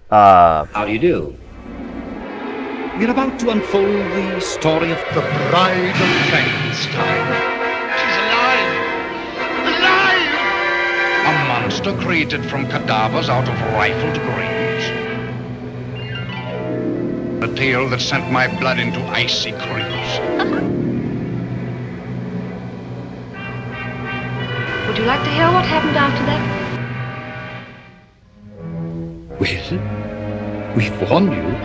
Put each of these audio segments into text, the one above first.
How do you do? We're about to unfold the story of The Bride of Frankenstein. She's alive! Alive! A monster created from cadavers out of rifled graves. A tale that sent my blood into icy creeps. Would you like to hear what happened after that? Well, we've warned you.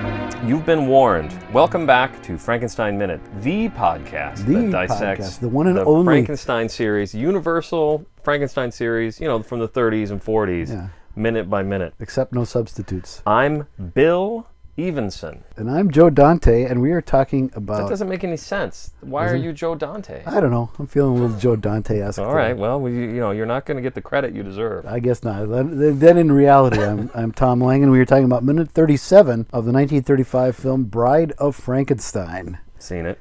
You've been warned. Welcome back to Frankenstein Minute, the podcast that dissects the one and the only Frankenstein series, universal Frankenstein series, from the 30s and 40s, minute by minute. Except no substitutes. I'm Bill Evenson. And I'm Joe Dante, and we are talking about... That doesn't make any sense. Why are you Joe Dante? I don't know. I'm feeling a little Joe Dante-esque. All right. Well, you're not going to get the credit you deserve. I guess not. Then in reality, I'm Tom Lang, and we were talking about minute 37 of the 1935 film Bride of Frankenstein. Seen it.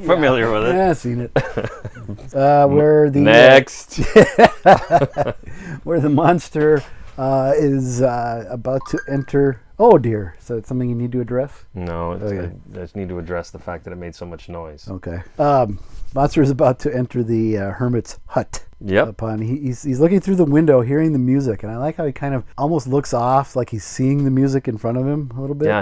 Familiar with it. Yeah, seen it. Where the Next. Where the monster is about to enter. Oh dear! So it's something you need to address? No, I just need to address the fact that it made so much noise. Okay. Monster is about to enter the hermit's hut. Yep. He's looking through the window, hearing the music, and I like how he kind of almost looks off, like he's seeing the music in front of him a little bit. Yeah,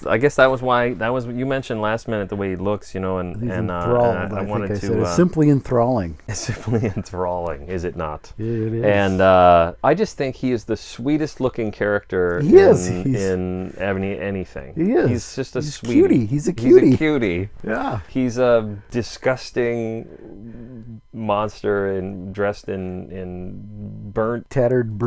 I guess that was what you mentioned last minute, the way he looks, He's and enthralled. I wanted to. It's simply enthralling. It's simply enthralling, is it not? It is. And I just think he is the sweetest looking character in anything. He is. He's just a sweetie. Cutie. He's a cutie. He's a cutie. Yeah. He's a disgusting monster dressed in burnt tattered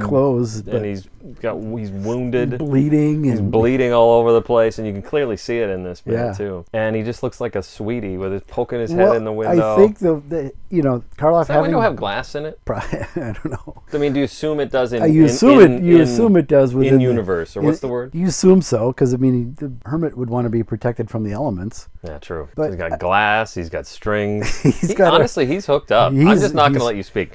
clothes, and he's wounded, bleeding all over the place, and you can clearly see it in this minute too. And he just looks like a sweetie with his poking his head in the window. I think the Karloff. Does that window have glass in it? I don't know. I mean, do you assume it does? You assume it does within in universe, or what's the word? You assume so, because the hermit would want to be protected from the elements. Yeah, true. But he's got glass. He's got strings. Honestly, he's hooked up. I'm just not going to let you speak.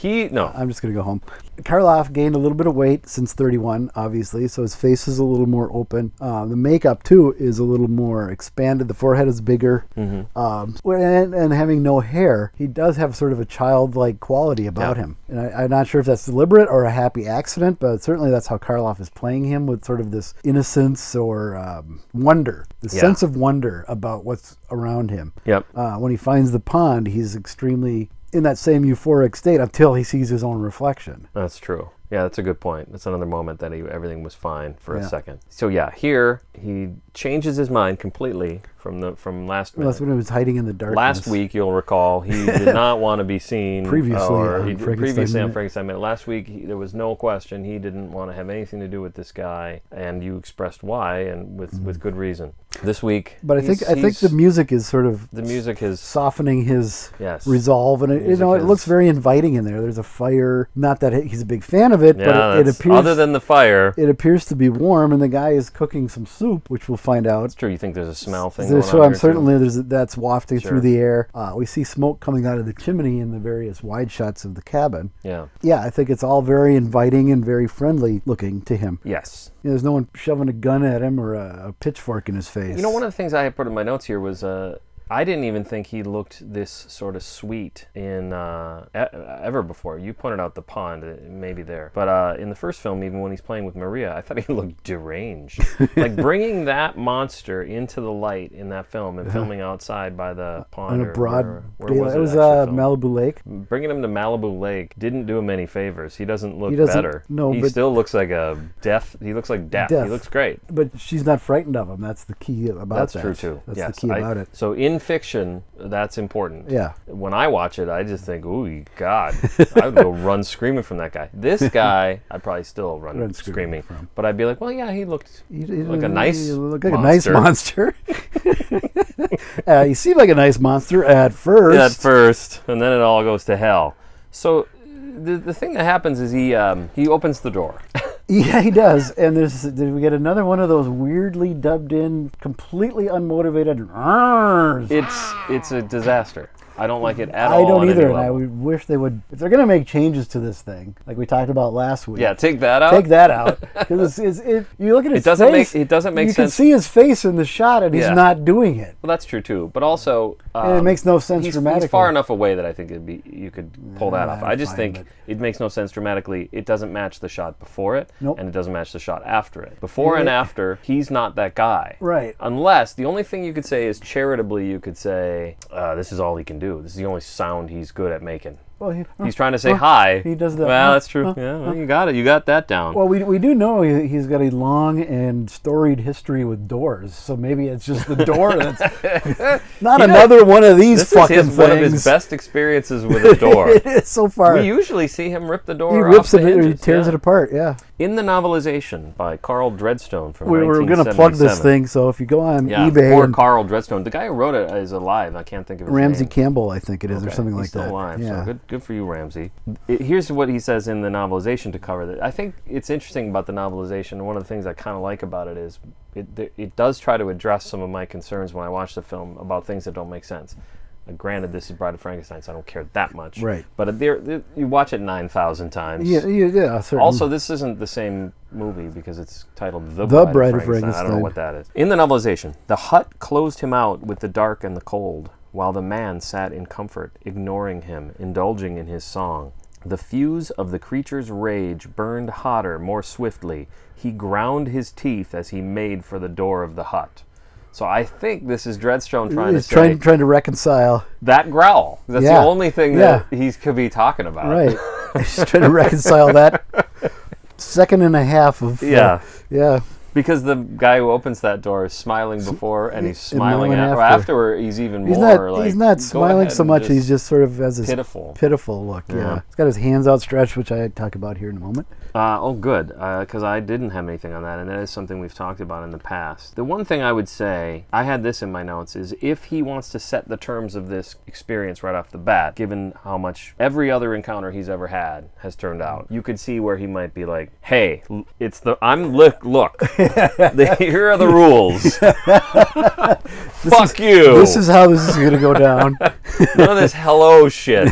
I'm just going to go home. Karloff gained a little bit of weight since 31, obviously, so his face is a little more open. The makeup, too, is a little more expanded. The forehead is bigger. Mm-hmm. And having no hair, he does have sort of a childlike quality about him. And I'm not sure if that's deliberate or a happy accident, but certainly that's how Karloff is playing him, with sort of this innocence or wonder, the sense of wonder about what's around him. Yep. When he finds the pond, he's extremely in that same euphoric state until he sees his own reflection. That's true. Yeah, that's a good point. That's another moment that everything was fine for a second. So here he changes his mind completely from last minute. That's when he was hiding in the darkness. Last week, you'll recall, he did not want to be seen previously on Frankenstein Minute. Last week, there was no question he didn't want to have anything to do with this guy, and you expressed why, and with good reason. This week, but I think the music is sort of softening his resolve, and it looks very inviting in there. There's a fire. Not that he's a big fan of it, but it appears, other than the fire, it appears to be warm, and the guy is cooking some soup, which we'll find out. It's true. You think there's a smell thing? That's wafting through the air. We see smoke coming out of the chimney in the various wide shots of the cabin. Yeah. I think it's all very inviting and very friendly looking to him. Yes. There's no one shoving a gun at him or a pitchfork in his face. One of the things I put in my notes here was I didn't even think he looked this sort of sweet in ever before. You pointed out the pond, maybe there. But in the first film, even when he's playing with Maria, I thought he looked deranged. Like bringing that monster into the light in that film and filming outside by the pond. On a broad daylight. It was Malibu Lake. Bringing him to Malibu Lake didn't do him any favors. He doesn't look better. No, he still looks like he looks like death. He looks great. But she's not frightened of him. That's the key about that. That's true, too. That's the key about it. So in fiction, that's important. Yeah. When I watch it, I just think, ooh, God, I would go run screaming from that guy. This guy, I'd probably still run screaming from. But I'd be like, well, yeah, he looked like a nice monster. He seemed like a nice monster at first. And then it all goes to hell. So the thing that happens is he opens the door. Yeah, he does. And we get another one of those weirdly dubbed in, completely unmotivated. It's a disaster. I don't like it at I all. don't on either, any and I level. would wish they would. If they're going to make changes to this thing, like we talked about last week, Yeah, take that out. take that out. Because you look at his doesn't face. make- it doesn't make you sense. can see his face in the shot, and he's Yeah. not doing it. Well, that's true too. But also, And it makes no sense he's dramatically. far enough away that I think you could pull that off. I'm I just fine think with it makes no sense dramatically. It doesn't match the shot before it, Nope. and it doesn't match the shot after it. Before and Yeah. after, he's not that guy. Right. Unless the only thing you could say is charitably, you could say, this is all he can do. This is the only sound he's good at making. Well, He's trying to say hi. He does that. Well, that's true. Yeah, well, you got it. You got that down. Well, we do know he's got a long and storied history with doors, so maybe it's just the door that's not another one of these this fucking is things. one of his best experiences with a door. It is so far. We usually see him rip the door He off rips the it, or he hinges, tears yeah. it apart. Yeah, In the novelization by Carl Dreadstone from we were going to plug this 1977. thing. So if you go on Yeah, eBay, poor and Carl Dreadstone. The guy who wrote it is alive. I can't think of his Ramsey name. Campbell, I think it is, or Okay, something he's like still that. alive, Yeah. so good for you, Ramsey. Here's what he says in the novelization to cover that. I think it's interesting about the novelization. One of the things I kind of like about it is it does try to address some of my concerns when I watch the film about things that don't make sense. Granted, this is Bride of Frankenstein, so I don't care that much. Right. But you watch it 9,000 times. Yeah, certainly. Also, this isn't the same movie because it's titled The Bride of I don't know Frankenstein. what that is. In the novelization, the hut closed him out with the dark and the cold, while the man sat in comfort, ignoring him, indulging in his song. The fuse of the creature's rage burned hotter, more swiftly. He ground his teeth as he made for the door of the hut. So I think this is Dreadstone trying to He's say trying to reconcile. that growl. That's Yeah. the only thing that he could be talking about. Right. He's trying to reconcile that second and a half of. Yeah. Yeah. Because the guy who opens that door is smiling before and he's smiling and after. after. Afterward, he's even He's more not. like He's not go smiling ahead so and much. He's just sort of has this pitiful look. Yeah. Yeah. He's got his hands outstretched, which I talk about here in a moment. Good, because I didn't have anything on that, and that is something we've talked about in the past. The one thing I would say, I had this in my notes, is if he wants to set the terms of this experience right off the bat, given how much every other encounter he's ever had has turned out, you could see where he might be like, hey, look, here are the rules. Fuck you. This is how this is going to go down. None of this hello shit.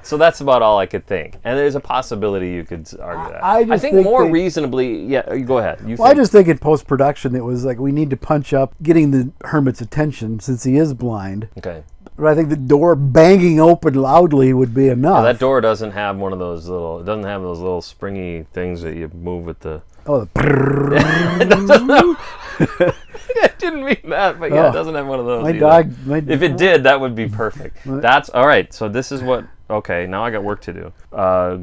So that's about all I could think. And there's a possibility you could argue that. I just think think more they- reasonably, yeah, you go ahead. Well, I just think in post-production it was like we need to punch up getting the hermit's attention since he is blind. Okay. But I think the door banging open loudly would be enough. That door doesn't have one of those little, it doesn't have those little springy things that you move with the... Oh, I didn't mean that, but yeah, it doesn't have one of those my either. dog. If it did, that would be perfect. That's all right. So this is what. Okay, now I got work to do.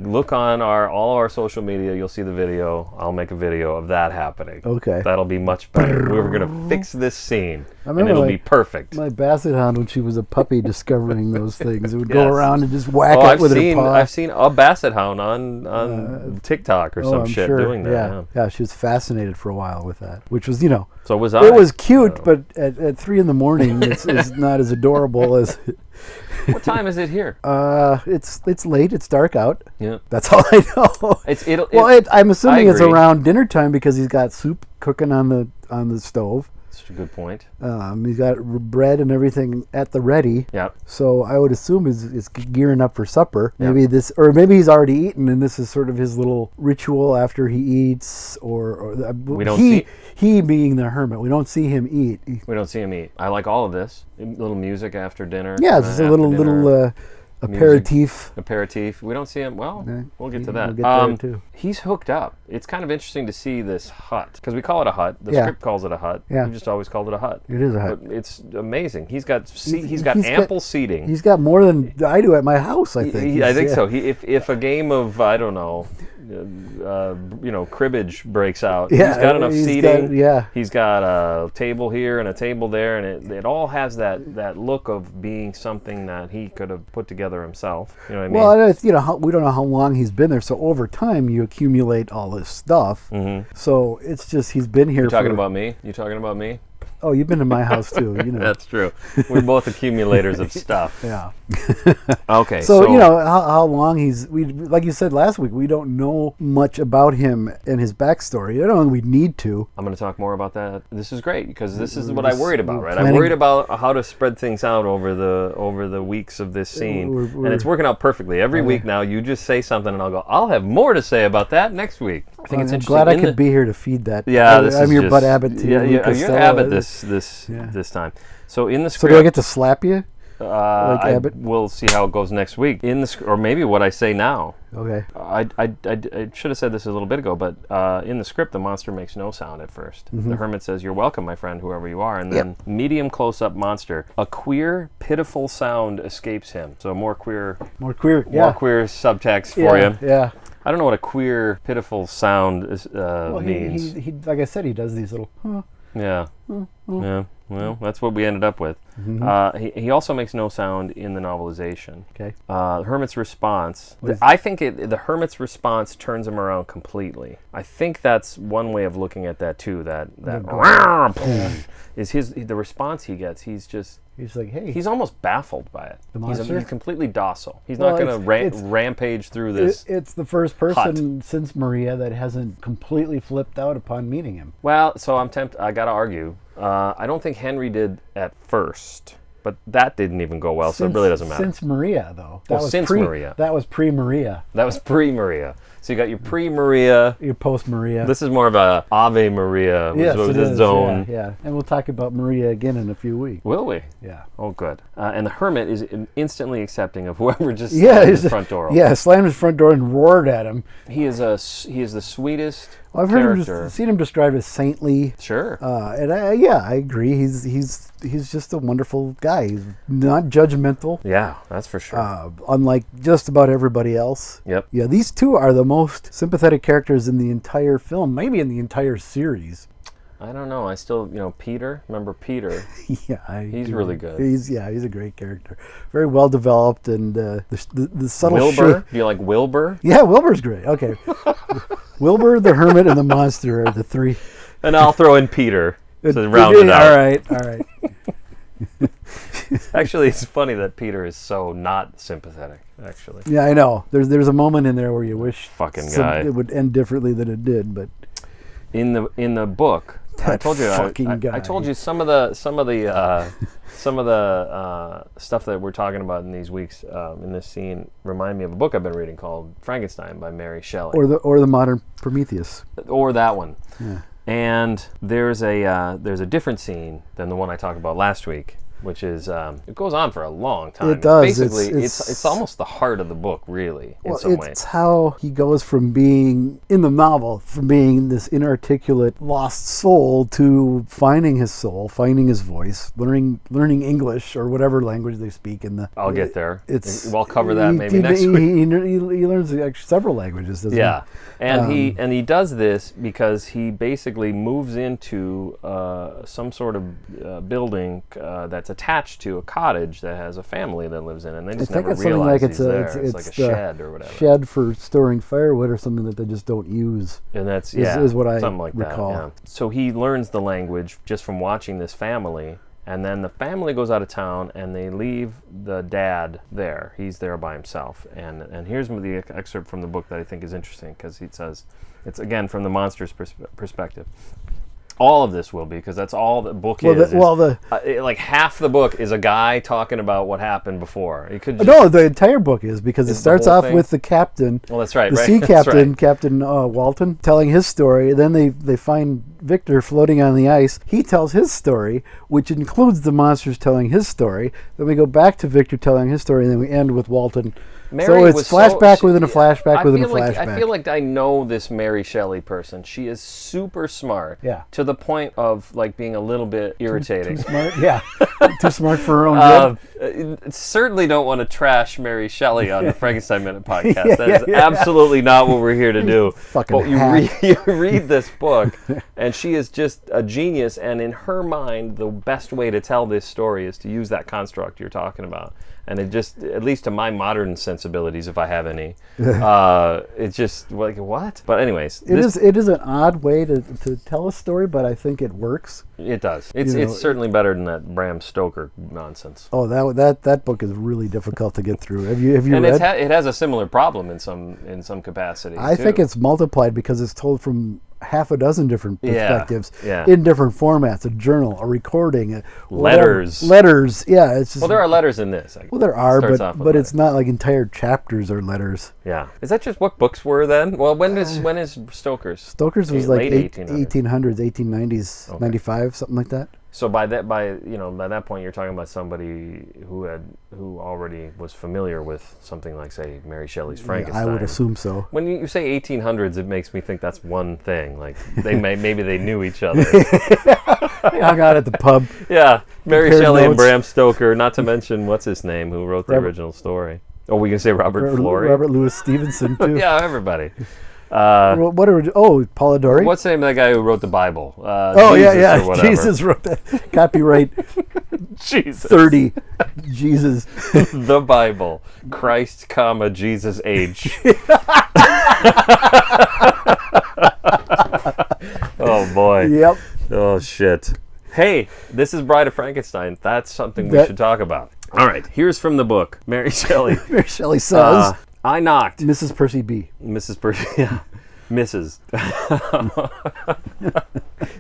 Look on all of our social media. You'll see the video. I'll make a video of that happening. Okay. That'll be much better. We were gonna fix this scene, and remember, it'll be perfect. My basset hound, when she was a puppy, discovering those things, it would go Yes. around and just whack it I've with her seen paw. I've seen a basset hound on TikTok or some I'm shit sure. doing that. Yeah, she was fascinated for a while with that, which was, So was I. it was cute, but at 3 a.m, it's not as adorable as. What time is it here? It's late. It's dark out. Yeah. That's all I know. I'm assuming it's agree. around dinner time because he's got soup cooking on the stove. That's a good point. He's got bread and everything at the ready. Yep. So I would assume is gearing up for supper. Yep. Maybe he's already eaten, and this is sort of his little ritual after he eats. We don't he being the hermit. We don't see him eat. We don't see him eat. I like all of this. A little music after dinner. Yeah, just a little aperitif. We don't see him. Well, we'll get to that. We'll get there too. He's hooked up. It's kind of interesting to see this hut because we call it a hut. The Yeah. script calls it a hut. Yeah. We just always called it a hut. It is a hut. But it's amazing. He's got He's ample got- seating. He's got more than I do at my house. I think. I think so. If a game of I don't know, cribbage breaks out, Yeah, he's got enough he's seating. got- He's got a table here and a table there, and it all has that look of being something that he could have put together himself. You know what I mean? Well, and it's, we don't know how long he's been there, so over time you accumulate all this stuff. Mm-hmm. So it's just he's been here. You talking about me? You talking about me? Oh, you've been to my house too. You know. That's true. We're both accumulators of stuff. Yeah. Okay. So you know how long like you said last week, we don't know much about him and his backstory. I don't think we need to. I'm going to talk more about that. This is great because this is what I worried about, right? planning- I'm worried about how to spread things out over the weeks of this scene, and it's working out perfectly. Every week now, you just say something, and I'll go, I'll have more to say about that next week. I think it's I'm interesting. glad I could be here to feed that. Yeah, I'm your Bud Abbott too. Yeah, Lucas you're Stella. Abbott this time. So in the So script, do I get to slap you? Abbott? We'll see how it goes next week. Or maybe what I say now. Okay. I should have said this a little bit ago, but in the script, the monster makes no sound at first. The hermit says, "You're welcome, my friend, whoever you are," and then medium close-up monster. A queer, pitiful sound escapes him. So more queer Yeah. more queer subtext for you. Yeah. I don't know what a queer, pitiful sound means. He like I said, he does these little. Yeah. Yeah. Well, that's what we ended up with. He also makes no sound in the novelization. Okay. The hermit's response. I think the hermit's response turns him around completely. I think that's one way of looking at that too. That is the response he gets. He's like, hey. He's almost baffled by it. The monster? He's completely docile. He's not going to rampage through this. It's the first person since Maria that hasn't completely flipped out upon meeting him. Well, so I'm tempted. I got to argue. I don't think Henry did at first, but that didn't even go well, so it really doesn't matter. Since Maria, though. Maria. That was pre-Maria. That was pre-Maria. So you got your pre-Maria. Your post-Maria. This is more of a Ave Maria. Yes, it is. Zone. Yeah. And we'll talk about Maria again in a few weeks. Will we? Yeah. Oh, good. And the hermit is instantly accepting of whoever just slammed his front door open. Yeah, slammed his front door and roared at him. He is the sweetest I've seen him described as saintly. Sure. And I agree. He's just a wonderful guy. He's not judgmental. Yeah, that's for sure. Unlike just about everybody else. Yep. Yeah, these two are the most sympathetic characters in the entire film, maybe in the entire series. I don't know. I still, Peter. Remember Peter? Yeah, he's really good. He's a great character. Very well developed, and the subtle Wilbur. shape. Do you like Wilbur? Yeah, Wilbur's great. Okay, Wilbur, the hermit, and the monster are the three. And I'll throw in Peter to round it out. All right. Actually, it's funny that Peter is so not sympathetic. Actually. Yeah, I know. There's a moment in there where you wish fucking guy it would end differently than it did, but in the book. I told you. I told you some of the stuff that we're talking about in these weeks in this scene remind me of a book I've been reading called Frankenstein by Mary Shelley, or the modern Prometheus, or that one. Yeah. And there's a different scene than the one I talked about last week, which is it goes on for a long time. It does. Basically, it's almost the heart of the book, really, in some ways. It's how he goes from being, in the novel, from being this inarticulate, lost soul to finding his soul, finding his voice, learning English or whatever language they speak in the... I'll get there. We'll cover that maybe next week. He learns actually several languages, doesn't he? Yeah. And he does this because he basically moves into some sort of building that's attached to a cottage that has a family that lives in it, and they just never realize he's there. It's like a shed or whatever. Shed for storing firewood or something that they just don't use. And that's is what I something like recall. That, yeah. So he learns the language just from watching this family, and then the family goes out of town and they leave the dad there. He's there by himself. And here's the excerpt from the book that I think is interesting, because he says, it's again from the monster's perspective. All of this will be, because that's all the book is. Like half the book is a guy talking about what happened before. It could no, the entire book is, because it starts off with the captain. Well, that's right. The sea captain, Captain Walton, telling his story. Then they find Victor floating on the ice. He tells his story, which includes the monsters telling his story. Then we go back to Victor telling his story, and then we end with Walton. So it's flashback within a flashback within a flashback. I feel like I know this Mary Shelley person. She is super smart. Yeah. To the point of like being a little bit irritating. Too smart? Yeah. Too smart for her own good. Certainly don't want to trash Mary Shelley on the Frankenstein Minute podcast. That is absolutely not what we're here to do. Fucking but you read this book, and she is just a genius, and in her mind, the best way to tell this story is to use that construct you're talking about. And it just, at least to my modern sensibilities, if I have any, it's just like, what? But anyways. It is an odd way to tell a story, but I think it works. It does. It's certainly better than that Bram Stoker nonsense. Oh, that book is really difficult to get through. Have you read? It has a similar problem in some capacity. I think it's multiplied because it's told from half a dozen different perspectives yeah. in different formats: a journal, a recording, letters. Yeah, it's just, well, there are letters in this. Well, there are, but it's not like entire chapters are letters. Yeah, is that just what books were then? Well, when is Stoker's? Stoker's was like late 1800s, 1890s, okay. 95, something like that. So by that point, you're talking about somebody who already was familiar with something like, say, Mary Shelley's Frankenstein. I would assume so. When you say 1800s, it makes me think that's one thing. Like maybe they knew each other. They hung out at the pub. Yeah, Mary Shelley notes. And Bram Stoker. Not to mention what's his name, who wrote the original story. Oh, we can say Robert Florey. Robert Louis Stevenson too. Yeah, everybody. Paula Dory? What's the name of that guy who wrote the Bible? Jesus Jesus wrote that. Copyright Jesus. 30. Jesus. The Bible. Christ, Jesus H. Oh, boy. Yep. Oh, shit. Hey, this is Bride of Frankenstein. That's something we should talk about. All right, here's from the book. Mary Shelley. Mary Shelley says... I knocked. Mrs. Percy B. Mrs. Percy, yeah. Mrs.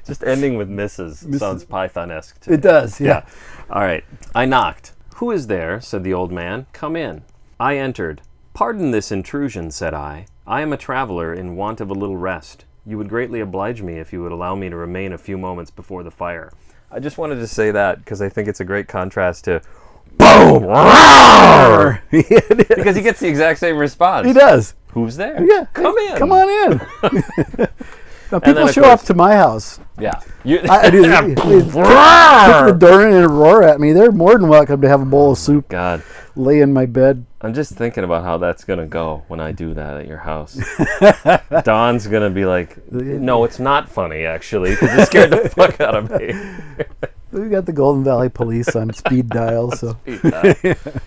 Just ending with Mrs. sounds Python-esque to me. It does, yeah. All right. I knocked. Who is there? Said the old man. Come in. I entered. Pardon this intrusion, said I. I am a traveler in want of a little rest. You would greatly oblige me if you would allow me to remain a few moments before the fire. I just wanted to say that because I think it's a great contrast to boom! Because he gets the exact same response. He does. Who's there? Yeah. Come in. Come on in. Now, people show up to my house. Yeah. Kick the door in and roar at me. They're more than welcome to have a bowl of soup. God. Lay in my bed. I'm just thinking about how that's going to go when I do that at your house. Don's going to be like, no, it's not funny, actually, because it scared the fuck out of me. We got the Golden Valley Police on speed dial, so.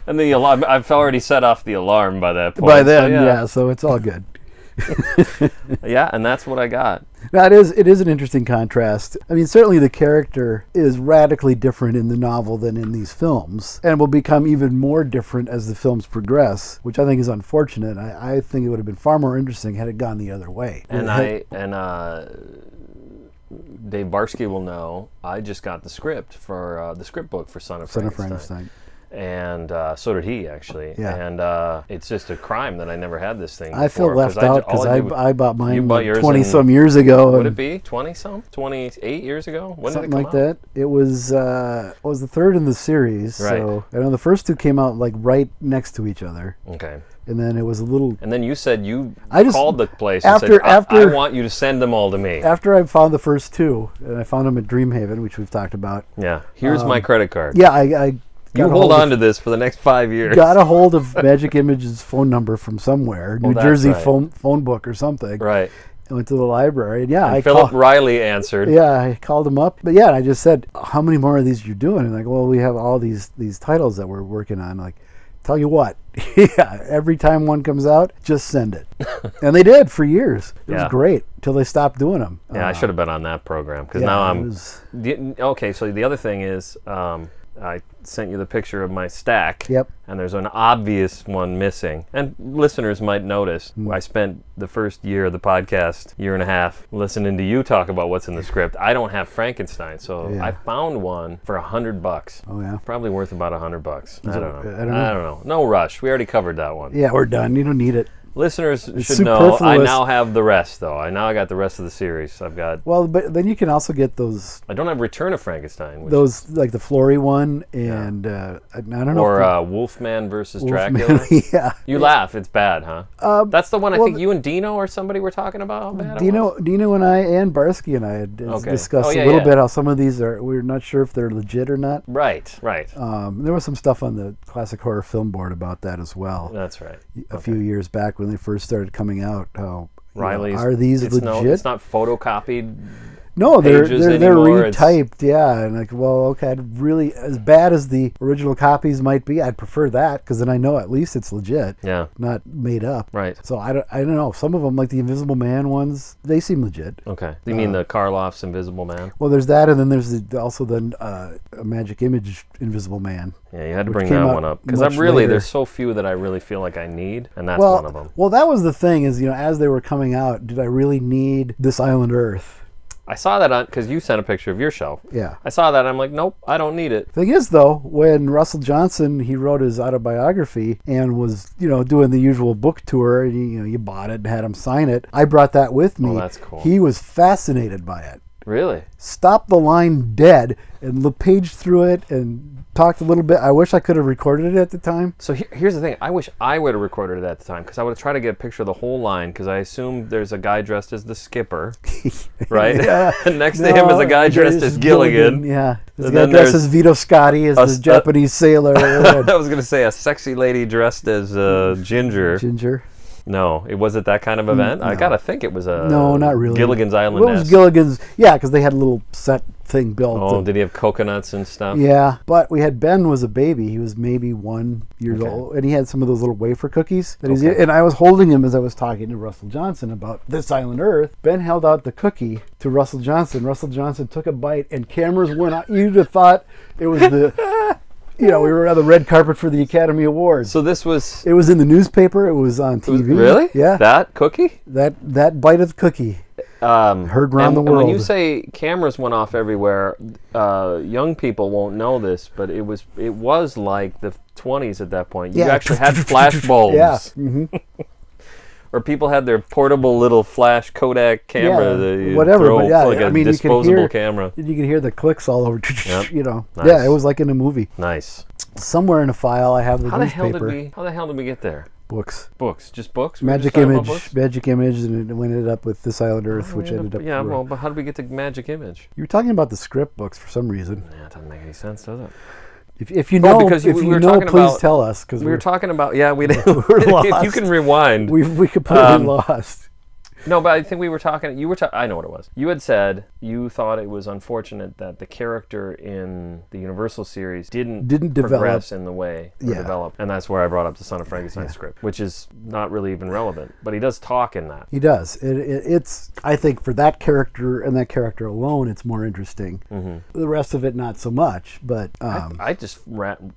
And the alarm, I've already set off the alarm by that point. By then, so it's all good. Yeah, and that's what I got. Now, it is an interesting contrast. I mean, certainly the character is radically different in the novel than in these films, and will become even more different as the films progress, which I think is unfortunate. I think it would have been far more interesting had it gone the other way. And Dave Barsky will know, I just got the script for the script book for Son of Frankenstein. And so did he, actually. Yeah. And it's just a crime that I never had this thing before. I feel left out because I bought mine 20-some in, years ago. Would it be 20-some? 28 years ago? When something did it come like that. It was the third in the series. Right. So I know the first two came out like right next to each other. Okay. And then it was a little... And then you said I called the place and said, I want you to send them all to me. After I found the first two, and I found them at Dreamhaven, which we've talked about. Yeah. Here's my credit card. Yeah, I you hold on to this for the next 5 years. Got a hold of Magic Image's phone number from somewhere, New Jersey phone book or something. Right. I went to the library, and Philip Riley answered. Yeah, I called him up. But yeah, I just said, how many more of these you doing? And like, well, we have all these titles that we're working on. Like, tell you what, yeah, every time one comes out, just send it. And they did for years. It was great until they stopped doing them. Yeah, I should have been on that program because now I'm... Okay, so the other thing is... I sent you the picture of my stack. Yep. And there's an obvious one missing. And listeners might notice, I spent the first year of the podcast, year and a half, listening to you talk about what's in the script. I don't have Frankenstein, so I found one for $100. Oh, yeah? Probably worth about $100. I don't know. No rush. We already covered that one. Yeah, we're done. You don't need it. Listeners should know I now have the rest, though. I got the rest of the series. I've got... Well, but then you can also get those... I don't have Return of Frankenstein. Those, like the Flory one, and I don't know... Or Wolfman versus Dracula. Yeah. You laugh. It's bad, huh? That's the one I think you and Dino or somebody were talking about how bad it was? Dino and I and Barsky and I had discussed a little bit how some of these we're not sure if they're legit or not. Right. There was some stuff on the Classic Horror Film Board about that as well. That's right. A few years back when they first started coming out. Riley's, are these legit? It's not photocopied. No, they're pages they're anymore. It's- retyped, yeah. And like, well, okay, I'd really, as bad as the original copies might be, I'd prefer that because then I know at least it's legit, Yeah. not made up. Right. So I don't know. Some of them, like the Invisible Man ones, they seem legit. Okay. You mean the Karloff's Invisible Man? Well, there's that, and then there's also a Magic Image Invisible Man. Yeah, you had to which bring came that out one up because much I'm later. there's so few that I really feel like I need, and that's one of them. Well, that was the thing is, as they were coming out, did I really need This Island Earth? I saw that on because you sent a picture of your shelf. Yeah. I saw that. I'm like, nope, I don't need it. Thing is, though, when Russell Johnson, he wrote his autobiography and was, doing the usual book tour, and you bought it and had him sign it, I brought that with me. Oh, that's cool. He was fascinated by it. Really? Stopped the line dead and paged through it and talked a little bit. I wish I could have recorded it at the time. So here's the thing. I wish I would have recorded it at the time because I would have tried to get a picture of the whole line because I assume there's a guy dressed as the skipper, right? Yeah. And next to him is a guy dressed as Gilligan. Yeah. This And guy then dressed there's as Vito Scotti as the Japanese sailor. I was going to say a sexy lady dressed as Ginger. Ginger. No, was it that kind of event? I got to think it was No, not really. Gilligan's Island What was Nest. Gilligan's? Yeah, because they had a little set thing built. Oh, did he have coconuts and stuff? Yeah, but we had Ben was a baby. He was maybe 1 year old, and he had some of those little wafer cookies. That he's and I was holding him as I was talking to Russell Johnson about This Island Earth. Ben held out the cookie to Russell Johnson. Russell Johnson took a bite, and cameras went out. You'd have thought it was the... we were on the red carpet for the Academy Awards. So this was... It was in the newspaper. It was on TV. Really? Yeah. That cookie? That bite of the cookie. Heard around the And world. when you say cameras went off everywhere, young people won't know this, but it was like the 20s at that point. You actually had flash bulbs. Yeah. Mm-hmm. Or people had their portable little flash Kodak camera. that you whatever. throw, But yeah, like a disposable camera. You could hear the clicks all over. Yep. Nice. Yeah, it was like in a movie. Nice. Somewhere in a file, I have the How the newspaper. hell did we get there? Books. Books, just books. We were Magic just talking about books? Image, and it ended up with This Island Earth, which ended up. Yeah, well, but how did we get to Magic Image? You were talking about the script books for some reason. Yeah, it doesn't make any sense, does it? If you know, because if we you were know, talking please about- tell us because We were talking about we did. we're If you lost. can rewind. we completely lost. No, but I think we were talking. You were. I know what it was. You had said you thought it was unfortunate that the character in the Universal series didn't progress in the way or develop, and that's where I brought up the Son of Frankenstein script, which is not really even relevant. But he does talk in that. He does. It's. I think for that character and that character alone, it's more interesting. Mm-hmm. The rest of it, not so much. But I just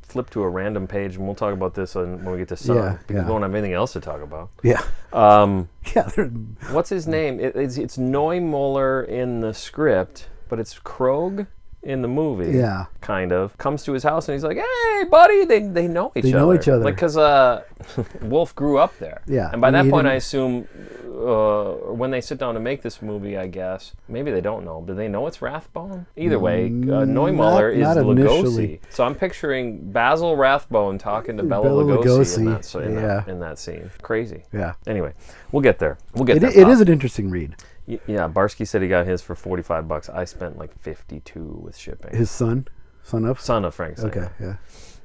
flipped to a random page, and we'll talk about this when we get to Son, because we don't have anything else to talk about. Yeah. Yeah. What's his name? It's Neumüller in the script, but it's Krog in the movie. Yeah. Kind of. Comes to his house and he's like, hey, buddy. They know each other. They know each other. Like, because Wolf grew up there. Yeah. And by that point, I assume when they sit down to make this movie, I guess, maybe they don't know. Do they know it's Rathbone? Either way, Neumüller is not Lugosi. initially. So I'm picturing Basil Rathbone talking to Bela Bela Lugosi, Lugosi, in that scene. Crazy. Yeah. Anyway, we'll get there. We'll get there. It is an interesting read. Yeah, Barsky said he got his for $45. I spent like 52 with shipping. His son of Frankenstein. Okay, yeah.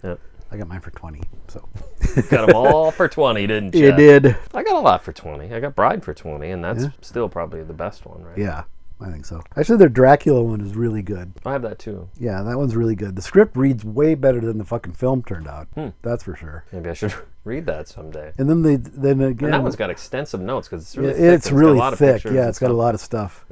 Yep. I got mine for 20. So Got them all for 20, didn't you? you did. I got a lot for 20. I got Bride for 20, and that's still probably the best one, right? Yeah, I think so. Actually, their Dracula one is really good. I have that too. Yeah, that one's really good. The script reads way better than the fucking film turned out. That's for sure. Maybe I should read that someday. And then then again, And that one's got extensive notes because it's really thick. it's and really got a lot of thick. pictures Yeah, and it's got a stuff. lot of stuff.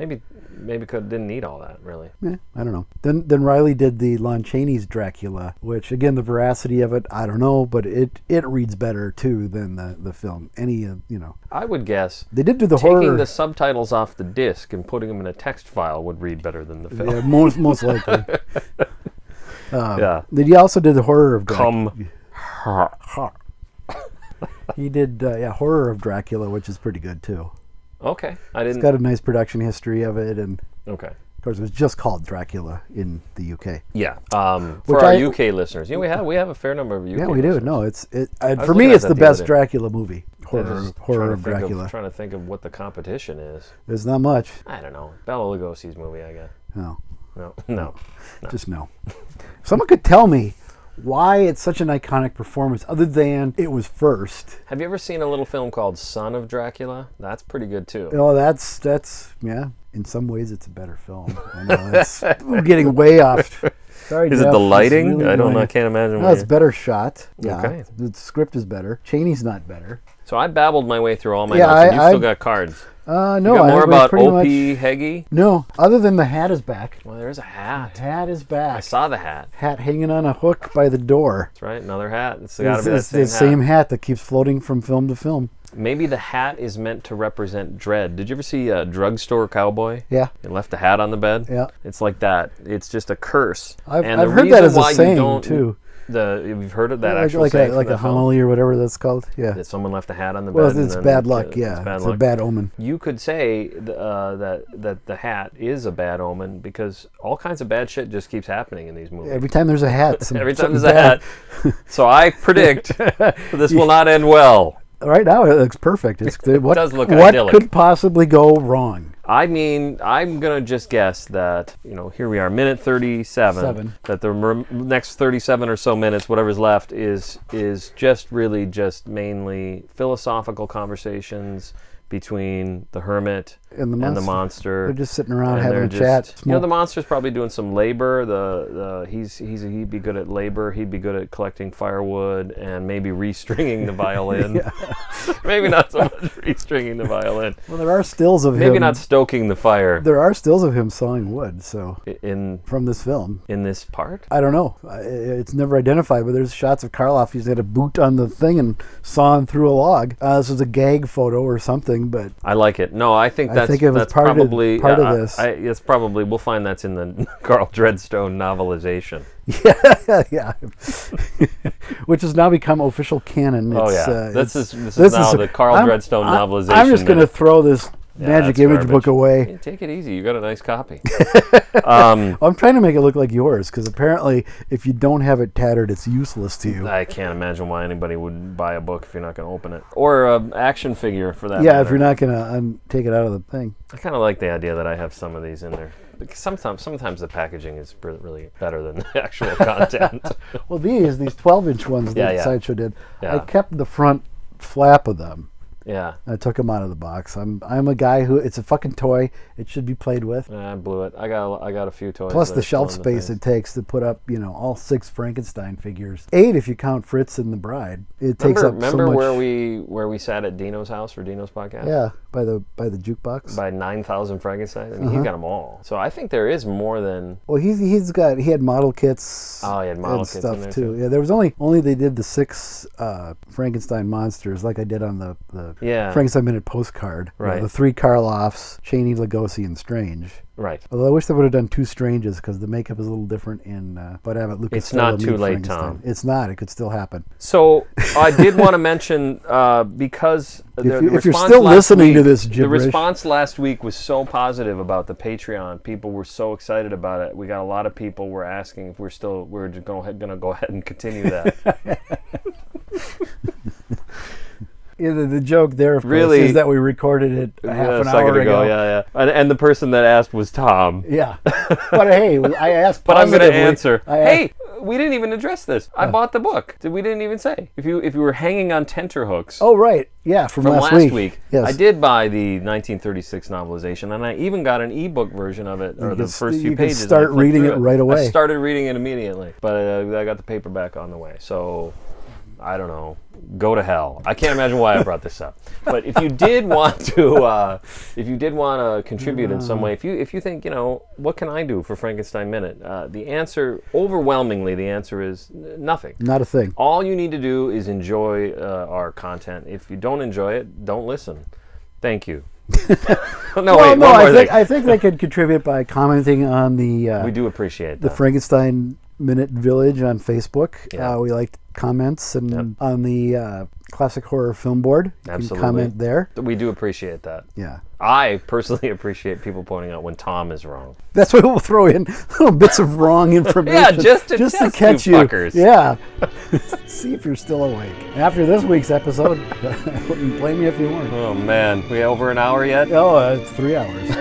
Maybe didn't need all that really. Yeah, I don't know. Then Riley did the Lon Chaney's Dracula, which again the veracity of it, I don't know, but it reads better too than the film. I would guess They did do the taking horror. the subtitles off the disc and putting them in a text file would read better than the film. Yeah, most likely. Yeah. He also did the horror of Dracula. Come. He did horror of Dracula, which is pretty good too. Okay. I didn't. It's got a nice production history of it, and Okay. of course it was just called Dracula in the UK. Yeah. Which For our I- UK listeners, we have a fair number of UK. Yeah, we do. listeners. No, it's was for me looking at it's that the the best other day. Dracula movie. I'm Horror just of trying Dracula. trying to think of what the competition is. There's not much. I don't know. Bela Lugosi's movie, I guess. No, No. just no. Someone could tell me why it's such an iconic performance, other than it was first. Have you ever seen a little film called Son of Dracula? That's pretty good too. Oh, that's yeah. In some ways, it's a better film. I know, we're getting way off. Sorry, Is Jeff, it the it's lighting? really I don't know. I annoying. can't imagine. No, it's better shot. Yeah, Okay. the script is better. Cheney's not better. So I babbled my way through all my Yeah, notes, and you I still got cards. No, You got I more was about pretty O.P. much- Heggie? No, other than the hat is back. Well, there's a hat. Hat is back. I saw the hat. Hat hanging on a hook by the door. That's right, another hat. It's got to It's, be that it's the same same hat. hat that keeps floating from film to film. Maybe the hat is meant to represent dread. Did you ever see a Drugstore Cowboy? Yeah. He left a hat on the bed? Yeah. It's like that. It's just a curse. I've And the heard that reason as a why you saying, don't- too. You've heard of that like actual like saying a, from like that a film? homily or whatever that's called. Yeah. That someone left a hat on the Well, bed. and it's then bad luck. Yeah, It's bad it's luck. a bad omen. You could say that the hat is a bad omen because all kinds of bad shit just keeps happening in these movies. Every time there's a hat, Every time something there's a hat. So I predict this will not end well. Right now, it looks perfect. What does look what idyllic. could possibly go wrong? I mean, I'm going to just guess that, here we are, minute 37, that the next 37 or so minutes, whatever's left, is just really just mainly philosophical conversations between the hermit And the monster. They're just sitting around And having they're a just- chat. the monster's probably doing some labor. He'd be good at labor. He'd be good at collecting firewood and maybe restringing the violin. Maybe not so much restringing the violin. Well, there are stills of him. Maybe not stoking the fire. There are stills of him sawing wood. So in from this film, in this part, I don't know. It's never identified, but there's shots of Karloff. He's got a boot on the thing and sawing through a log. This was a gag photo or something, but I like it. No, I think that's think it was that's part of probably of this. It's probably we'll find that's in the Carl Dreadstone novelization. yeah, which has now become official canon. This is now the Carl Dreadstone novelization. I'm just going to throw this Yeah, magic that's image garbage. book away. Hey, take it easy. You got a nice copy. I'm trying to make it look like yours because apparently, if you don't have it tattered, it's useless to you. I can't imagine why anybody would buy a book if you're not going to open it, or an action figure for that. Yeah, matter. if you're not going to take it out of the thing. I kind of like the idea that I have some of these in there. Because sometimes the packaging is really better than the actual content. Well, these 12-inch ones that Yeah. Sideshow did, Yeah. I kept the front flap of them. Yeah. I took them out of the box. I'm a guy who it's a fucking toy. It should be played with. I blew it. I got a few toys. Plus that the are shelf still in the space thing. it takes to put up, all 6 Frankenstein figures. 8 if you count Fritz and the Bride. It takes up Remember so much. where we sat at Dino's house for Dino's podcast? Yeah, by the jukebox. By 9,000 Frankenstein. I mean, he got them all. So I think there is more than. Well, he had model kits. Oh, he had model and kits in stuff there, too. too. Yeah, there was only they did the 6 Frankenstein monsters like I did on the Yeah. Frankenstein Minute postcard. Right. The 3 Karloffs, Cheney, Lugosi, and Strange. Right. Although I wish they would have done 2 Stranges because the makeup is a little different in. But I haven't Lucas. It's not too late, Tom. It's not. It could still happen. So I did want to mention because If you're still last listening to week- this the gibberish. response last week was so positive about the Patreon. People were so excited about it. We got a lot of people were asking if we're just going to go ahead and continue that. Yeah, the joke there, of Really? course, is that we recorded it half an second hour ago. Yeah. And the person that asked was Tom. Yeah. But hey, I asked But I'm going to positively. answer. I asked- Hey, we didn't even address this. I bought the book. We didn't even say. If you were hanging on tenterhooks. Oh, right. Yeah, from last week. Yes. I did buy the 1936 novelization, and I even got an ebook version of it, or You the can first you few can pages. start and I flipped reading through it right away. I started reading it immediately, but I got the paperback on the way. So, I don't know. Go to hell. I can't imagine why I brought this up. But if you did want to, contribute in some way, if you think, what can I do for Frankenstein Minute? The answer, overwhelmingly, the answer is nothing. Not a thing. All you need to do is enjoy our content. If you don't enjoy it, don't listen. Thank you. One more thing. I think they could contribute by commenting on the We do appreciate the that. Frankenstein Minute Village on Facebook. Yeah. We like comments, and Yep. on the Classic Horror Film Board. You Absolutely. can comment there. We do appreciate that. Yeah. I personally appreciate people pointing out when Tom is wrong. That's why we'll throw in little bits of wrong information. Yeah, just to test catch you fuckers. Yeah. See if you're still awake. After this week's episode, I wouldn't blame you if you weren't. Oh man, we over an hour yet? Oh, it's 3 hours.